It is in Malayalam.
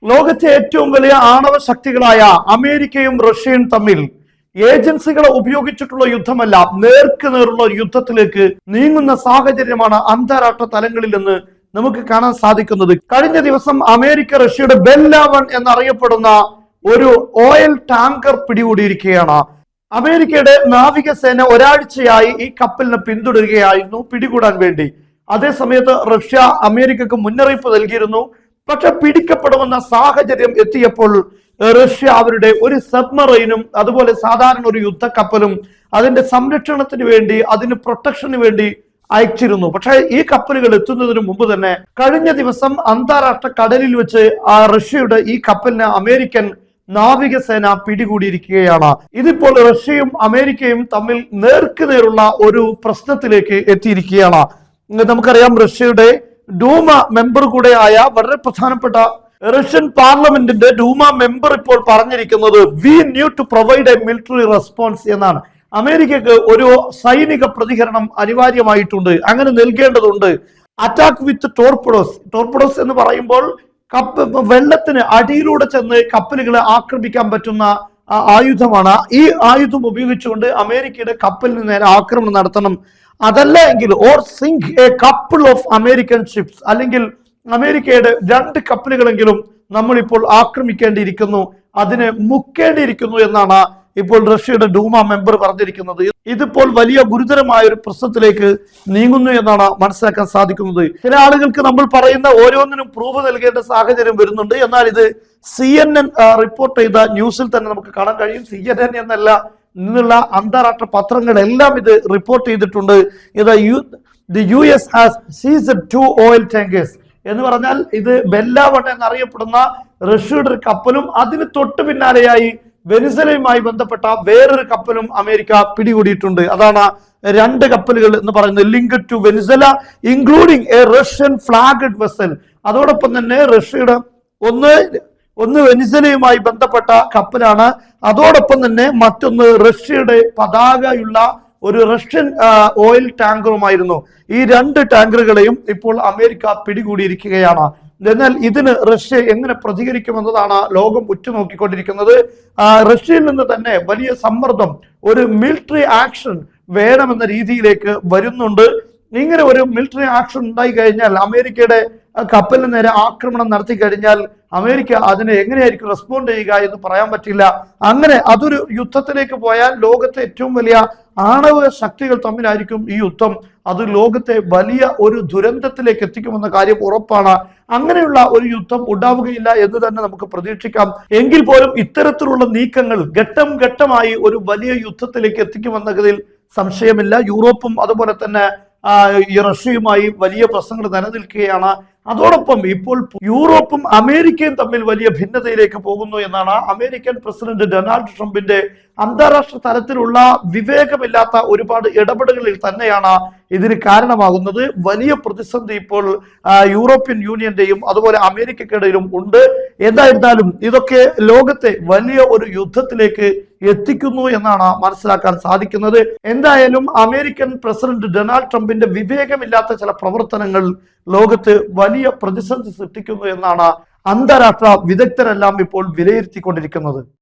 ലോകത്തെ ഏറ്റവും വലിയ ആണവ ശക്തികളായ അമേരിക്കയും റഷ്യയും തമ്മിൽ ഏജൻസികളെ ഉപയോഗിച്ചിട്ടുള്ള യുദ്ധമല്ല, നേർക്ക് നേരുള്ള യുദ്ധത്തിലേക്ക് നീങ്ങുന്ന സാഹചര്യമാണ് അന്താരാഷ്ട്ര തലങ്ങളിൽ നിന്ന് നമുക്ക് കാണാൻ സാധിക്കുന്നത്. കഴിഞ്ഞ ദിവസം അമേരിക്ക റഷ്യയുടെ ബെല്ല-1 എന്നറിയപ്പെടുന്ന ഒരു ഓയിൽ ടാങ്കർ പിടികൂടിയിരിക്കുകയാണ്. അമേരിക്കയുടെ നാവികസേന ഒരാഴ്ചയായി ഈ കപ്പലിനെ പിന്തുടരുകയായിരുന്നു പിടികൂടാൻ വേണ്ടി. അതേസമയത്ത് റഷ്യ അമേരിക്കക്ക് മുന്നറിയിപ്പ് നൽകിയിരുന്നു. പക്ഷെ പിടിക്കപ്പെടുമെന്ന സാഹചര്യം എത്തിയപ്പോൾ റഷ്യ അവരുടെ ഒരു സബ്മറൈനും അതുപോലെ സാധാരണ ഒരു യുദ്ധക്കപ്പലും അതിന്റെ സംരക്ഷണത്തിന് വേണ്ടി, അതിന് പ്രൊട്ടക്ഷന് വേണ്ടി അയച്ചിരുന്നു. പക്ഷെ ഈ കപ്പലുകൾ എത്തുന്നതിന് മുമ്പ് തന്നെ കഴിഞ്ഞ ദിവസം അന്താരാഷ്ട്ര കടലിൽ വെച്ച് റഷ്യയുടെ ഈ കപ്പലിനെ അമേരിക്കൻ നാവികസേന പിടികൂടിയിരിക്കുകയാണ്. ഇതിപ്പോൾ റഷ്യയും അമേരിക്കയും തമ്മിൽ നേർക്കുനേരുള്ള ഒരു പ്രശ്നത്തിലേക്ക് എത്തിയിരിക്കുകയാണ്. നമുക്കറിയാം, റഷ്യയുടെ ഡൂമ മെമ്പർ കൂടെയായ വളരെ പ്രധാനപ്പെട്ട റഷ്യൻ പാർലമെന്റിന്റെ ഡൂമ മെമ്പർ ഇപ്പോൾ പറഞ്ഞിരിക്കുന്നത് we need to provide a military response എന്നാണ്. അമേരിക്കക്ക് ഒരു സൈനിക പ്രതികരണം അനിവാര്യമായിട്ടുണ്ട്, അങ്ങനെ നൽകേണ്ടതുണ്ട്. അറ്റാക്ക് വിത്ത് ടോർപിഡോസ് എന്ന് പറയുമ്പോൾ വെള്ളത്തിന് അടിയിലൂടെ ചെന്ന് കപ്പലുകളെ ആക്രമിക്കാൻ പറ്റുന്ന ആയുധമാണ്. ഈ ആയുധം ഉപയോഗിച്ചുകൊണ്ട് അമേരിക്കയുടെ കപ്പലിന് നേരെ ആക്രമണം നടത്തണം. അതല്ല എങ്കിൽ or sink a couple of American ships, അല്ലെങ്കിൽ അമേരിക്കയുടെ 2 കപ്പലുകളെങ്കിലും നമ്മളിപ്പോൾ ആക്രമിക്കേണ്ടിയിരിക്കുന്നു, അതിനെ മുക്കേണ്ടിയിരിക്കുന്നു എന്നാണ് ഇപ്പോൾ റഷ്യയുടെ ഡൂമ മെമ്പർ പറഞ്ഞിരിക്കുന്നത്. ഇതിപ്പോൾ വലിയ ഗുരുതരമായ ഒരു പ്രശ്നത്തിലേക്ക് നീങ്ങുന്നു എന്നാണ് മനസ്സിലാക്കാൻ സാധിക്കുന്നത്. ചില ആളുകൾക്ക് നമ്മൾ പറയുന്ന ഓരോന്നിനും പ്രൂഫ് നൽകേണ്ട സാഹചര്യം വരുന്നുണ്ട്. എന്നാൽ ഇത് CNN റിപ്പോർട്ട് ചെയ്ത ന്യൂസിൽ തന്നെ നമുക്ക് കാണാൻ കഴിയും. CNN എന്നല്ല, നിന്നുള്ള അന്താരാഷ്ട്ര പത്രങ്ങളെല്ലാം ഇത് റിപ്പോർട്ട് ചെയ്തിട്ടുണ്ട്. The US has seized 2 oil tankers എന്ന് പറഞ്ഞാൽ ഇത് ബെല്ല-1 എന്നറിയപ്പെടുന്ന റഷ്യയുടെ ഒരു കപ്പലും അതിന് തൊട്ട് പിന്നാലെയായി വെനിസലയുമായി ബന്ധപ്പെട്ട വേറൊരു കപ്പലും അമേരിക്ക പിടികൂടിയിട്ടുണ്ട്. അതാണ് 2 കപ്പലുകൾ എന്ന് പറയുന്നത്. Link to Venezuela including a Russian flagged vessel. അതോടൊപ്പം തന്നെ റഷ്യയുടെ ഒന്ന് വെനിസലയുമായി ബന്ധപ്പെട്ട കപ്പലാണ്. അതോടൊപ്പം തന്നെ മറ്റൊന്ന് റഷ്യയുടെ പതാകയുള്ള ഒരു റഷ്യൻ ഓയിൽ ടാങ്കറുമായിരുന്നു. ഈ 2 ടാങ്കറുകളെയും ഇപ്പോൾ അമേരിക്ക പിടികൂടിയിരിക്കുകയാണ്. എന്നാൽ ഇതിന് റഷ്യ എങ്ങനെ പ്രതികരിക്കുമെന്നതാണ് ലോകം ഉറ്റുനോക്കിക്കൊണ്ടിരിക്കുന്നത്. റഷ്യയിൽ നിന്ന് തന്നെ വലിയ സമ്മർദ്ദം, ഒരു മിലിറ്ററി ആക്ഷൻ വേണമെന്ന രീതിയിലേക്ക് വരുന്നുണ്ട്. ഇങ്ങനെ ഒരു മിലിറ്ററി ആക്ഷൻ ഉണ്ടായി കഴിഞ്ഞാൽ, അമേരിക്കയുടെ കപ്പലിന് നേരെ ആക്രമണം നടത്തി കഴിഞ്ഞാൽ അമേരിക്ക അതിനെ എങ്ങനെയായിരിക്കും റെസ്പോണ്ട് ചെയ്യുക എന്ന് പറയാൻ പറ്റില്ല. അങ്ങനെ അതൊരു യുദ്ധത്തിലേക്ക് പോയാൽ ലോകത്തെ ഏറ്റവും വലിയ ആണവ ശക്തികൾ തമ്മിലായിരിക്കും ഈ യുദ്ധം. അത് ലോകത്തെ വലിയ ഒരു ദുരന്തത്തിലേക്ക് എത്തിക്കുമെന്ന കാര്യം ഉറപ്പാണ്. അങ്ങനെയുള്ള ഒരു യുദ്ധം ഉണ്ടാവുകയില്ല എന്ന് തന്നെ നമുക്ക് പ്രതീക്ഷിക്കാം. എങ്കിൽ പോലും ഇത്തരത്തിലുള്ള നീക്കങ്ങൾ ഘട്ടം ഘട്ടമായി ഒരു വലിയ യുദ്ധത്തിലേക്ക് എത്തിക്കുമെന്നതിൽ സംശയമില്ല. യൂറോപ്പും അതുപോലെ തന്നെ ഈ റഷ്യയുമായി വലിയ പ്രശ്നങ്ങൾ നിലനിൽക്കുകയാണ്. അതോടൊപ്പം ഇപ്പോൾ യൂറോപ്പും അമേരിക്കയും തമ്മിൽ വലിയ ഭിന്നതയിലേക്ക് പോകുന്നു എന്നാണ് അമേരിക്കൻ പ്രസിഡന്റ് ഡൊണാൾഡ് ട്രംപിന്റെ അന്താരാഷ്ട്ര തലത്തിലുള്ള വിവേകമില്ലാത്ത ഒരുപാട് ഇടപെടലുകളിൽ തന്നെയാണ് ഇതിന് കാരണമാകുന്നത്. വലിയ പ്രതിസന്ധി ഇപ്പോൾ യൂറോപ്യൻ യൂണിയന്റെയും അതുപോലെ അമേരിക്കക്കിടയിലും ഉണ്ട്. എന്തായിരുന്നാലും ഇതൊക്കെ ലോകത്തെ വലിയ ഒരു യുദ്ധത്തിലേക്ക് എത്തിക്കുന്നു എന്നാണ് മനസ്സിലാക്കാൻ സാധിക്കുന്നത്. എന്തായാലും അമേരിക്കൻ പ്രസിഡന്റ് ഡൊണാൾഡ് ട്രംപിന്റെ വിവേകമില്ലാത്ത ചില പ്രവർത്തനങ്ങൾ ലോകത്ത് വലിയ പ്രതിസന്ധി സൃഷ്ടിക്കുന്നു എന്നാണ് അന്താരാഷ്ട്ര വിദഗ്ധരെല്ലാം ഇപ്പോൾ വിലയിരുത്തിക്കൊണ്ടിരിക്കുന്നത്.